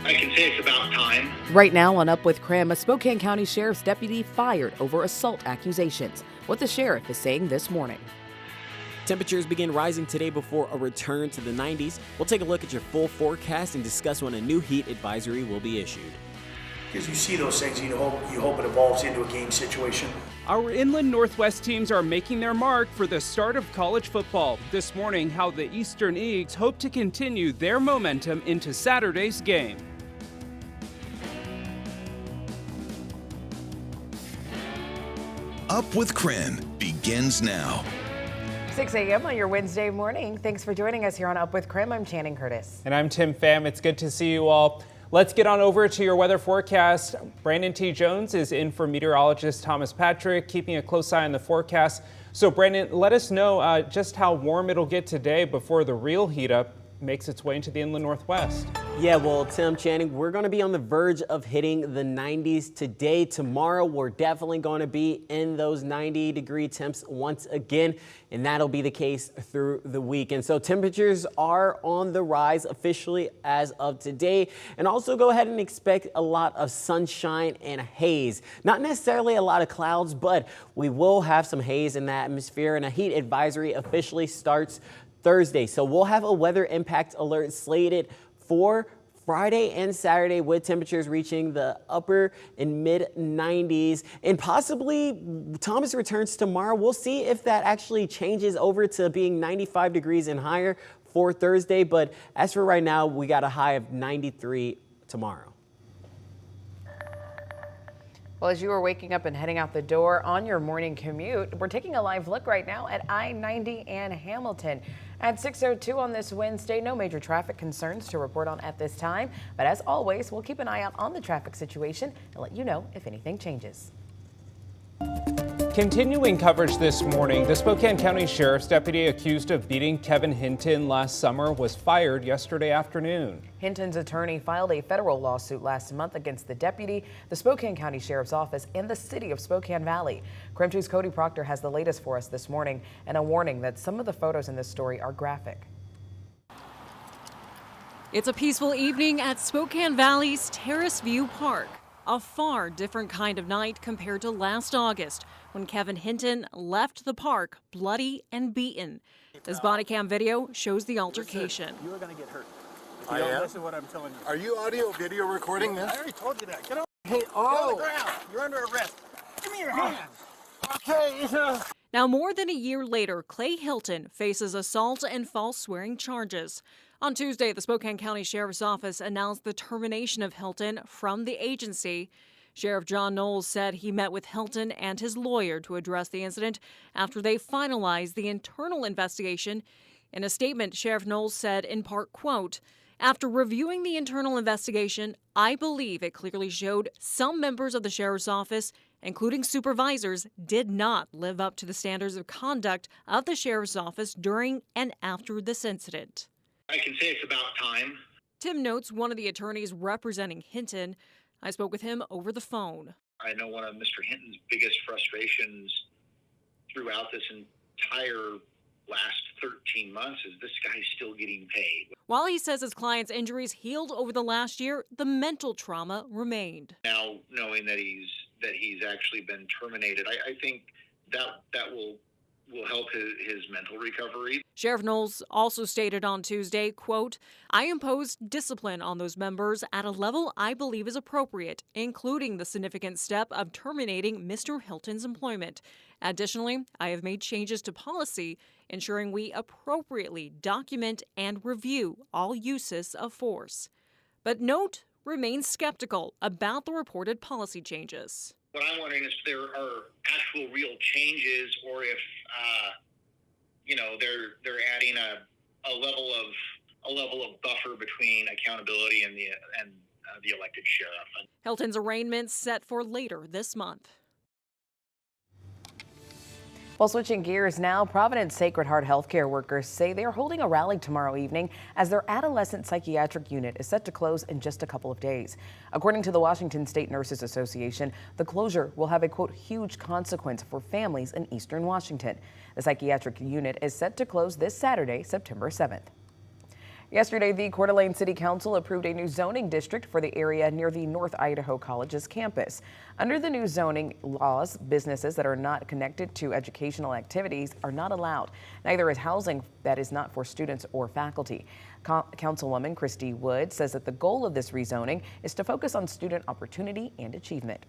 I can say it's about time. Right now on Up with KREM, a Spokane County Sheriff's deputy fired over assault accusations. What the sheriff is saying this morning. Temperatures begin rising today before a return to the 90s. We'll take a look at your full forecast and discuss when a new heat advisory will be issued. Because you see those things, you hope it evolves into a game situation. Our Inland Northwest teams are making their mark for the start of college football. This morning, how the Eastern Eagles hope to continue their momentum into Saturday's game. Up with KREM begins now. 6 a.m. on your Wednesday morning. Thanks for joining us here on Up with KREM. I'm Channing Curtis. And I'm Tim Pham. It's good to see you all. Let's get on over to your weather forecast. Brandon T. Jones is in for meteorologist Thomas Patrick, keeping a close eye on the forecast. So Brandon, let us know just how warm it'll get today before the real heat up makes its way into the inland Northwest. Yeah, well, Tim, Channing, we're going to be on the verge of hitting the 90s today. Tomorrow, we're definitely going to be in those 90-degree temps once again, and that'll be the case through the week. And so temperatures are on the rise officially as of today. And also go ahead and expect a lot of sunshine and haze. Not necessarily a lot of clouds, but we will have some haze in the atmosphere, and a heat advisory officially starts Thursday. So we'll have a weather impact alert slated for Friday and Saturday, with temperatures reaching the upper and mid 90s, and possibly Thomas returns tomorrow. We'll see if that actually changes over to being 95 degrees and higher for Thursday. But as for right now, we got a high of 93 tomorrow. Well, as you are waking up and heading out the door on your morning commute, we're taking a live look right now at I-90 and Hamilton. At 6:02 on this Wednesday, no major traffic concerns to report on at this time. But as always, we'll keep an eye out on the traffic situation and let you know if anything changes. Continuing coverage this morning, the Spokane County Sheriff's deputy accused of beating Kevin Hinton last summer was fired yesterday afternoon. Hinton's attorney filed a federal lawsuit last month against the deputy, the Spokane County Sheriff's Office, and the city of Spokane Valley. KREM 2's Cody Proctor has the latest for us this morning, and a warning that some of the photos in this story are graphic. It's a peaceful evening at Spokane Valley's Terrace View Park. A far different kind of night compared to last August, when Kevin Hinton left the park bloody and beaten. This body cam video shows the altercation. Listen, you are going to get hurt. I am? Listen to what I'm telling you. Are you audio video recording this? I already told you that. Get on, hey, get on the ground. You're under arrest. Give me your hands. Okay. Now, more than a year later, Clay Hilton faces assault and false swearing charges. On Tuesday, the Spokane County Sheriff's Office announced the termination of Hilton from the agency. Sheriff John Knowles said he met with Hilton and his lawyer to address the incident after they finalized the internal investigation. In a statement, Sheriff Knowles said in part, quote, "After reviewing the internal investigation, I believe it clearly showed some members of the Sheriff's Office, including supervisors, did not live up to the standards of conduct of the Sheriff's Office during and after this incident." I can say it's about time. Tim notes one of the attorneys representing Hinton. I spoke with him over the phone. I know one of Mr. Hinton's biggest frustrations throughout this entire last 13 months is this guy's still getting paid. While he says his client's injuries healed over the last year, the mental trauma remained. Now, knowing that he's actually been terminated, I think that will help his mental recovery. Sheriff Knowles also stated on Tuesday, quote, "I imposed discipline on those members at a level I believe is appropriate, including the significant step of terminating Mr. Hilton's employment. Additionally, I have made changes to policy, ensuring we appropriately document and review all uses of force." But Note remains skeptical about the reported policy changes. What I'm wondering is if there are actual real changes, or if they're adding a level of buffer between accountability and the elected sheriff. Hilton's arraignment set for later this month. Well, switching gears now, Providence Sacred Heart healthcare workers say they are holding a rally tomorrow evening as their adolescent psychiatric unit is set to close in just a couple of days. According to the Washington State Nurses Association, the closure will have a, quote, huge consequence for families in Eastern Washington. The psychiatric unit is set to close this Saturday, September 7th. Yesterday, the Coeur d'Alene City Council approved a new zoning district for the area near the North Idaho College's campus. Under the new zoning laws, businesses that are not connected to educational activities are not allowed. Neither is housing that is not for students or faculty. Councilwoman Christy Wood says that the goal of this rezoning is to focus on student opportunity and achievement.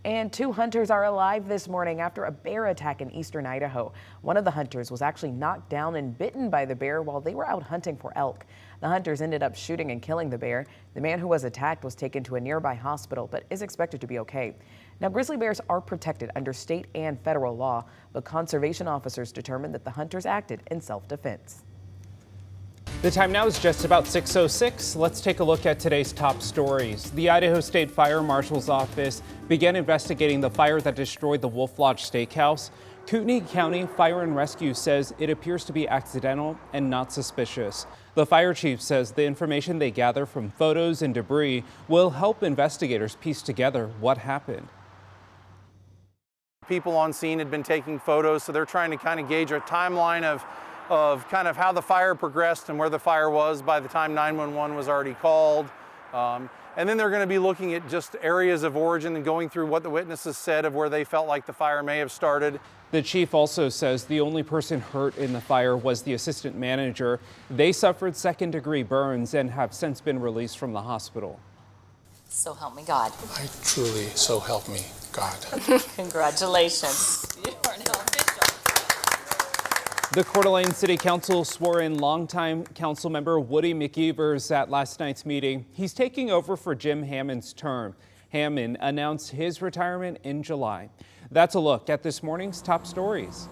And 2 hunters are alive this morning after a bear attack in eastern Idaho. One of the hunters was actually knocked down and bitten by the bear while they were out hunting for elk. The hunters ended up shooting and killing the bear. The man who was attacked was taken to a nearby hospital but is expected to be okay. Now, grizzly bears are protected under state and federal law, but conservation officers determined that the hunters acted in self-defense. The time now is just about 6:06. Let's take a look at today's top stories. The Idaho State Fire Marshal's Office began investigating the fire that destroyed the Wolf Lodge Steakhouse. Kootenai County Fire and Rescue says it appears to be accidental and not suspicious. The fire chief says the information they gather from photos and debris will help investigators piece together what happened. People on scene had been taking photos, so they're trying to kind of gauge a timeline of kind of how the fire progressed and where the fire was by the time 911 was already called. And then they're going to be looking at just areas of origin and going through what the witnesses said of where they felt like the fire may have started. The chief also says the only person hurt in the fire was the assistant manager. They suffered second-degree burns and have since been released from the hospital. So help me God. I truly, so help me God. Congratulations. You are now official. The Coeur d'Alene City Council swore in longtime council member Woody McEvers at last night's meeting. He's taking over for Jim Hammond's term. Hammond announced his retirement in July. That's a look at this morning's top stories.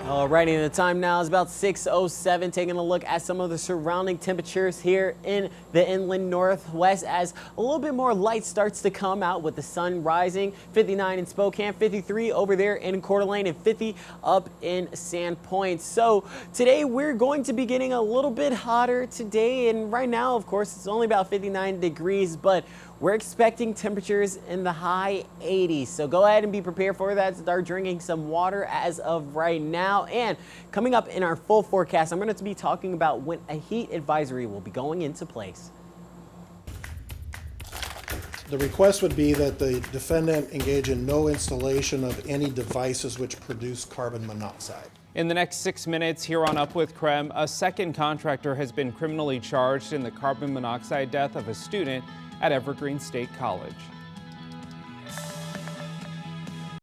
Alrighty, the time now is about 6:07. Taking a look at some of the surrounding temperatures here in the inland northwest as a little bit more light starts to come out with the sun rising. 59 in Spokane, 53 over there in Coeur d'Alene, and 50 up in Sandpoint. So today we're going to be getting a little bit hotter today, and right now, of course, it's only about 59 degrees, but we're expecting temperatures in the high 80s. So go ahead and be prepared for that. Start drinking some water as of right now. And coming up in our full forecast, I'm going to be talking about when a heat advisory will be going into place. The request would be that the defendant engage in no installation of any devices which produce carbon monoxide. In the next 6 minutes here on Up with KREM, a second contractor has been criminally charged in the carbon monoxide death of a student at Evergreen State College.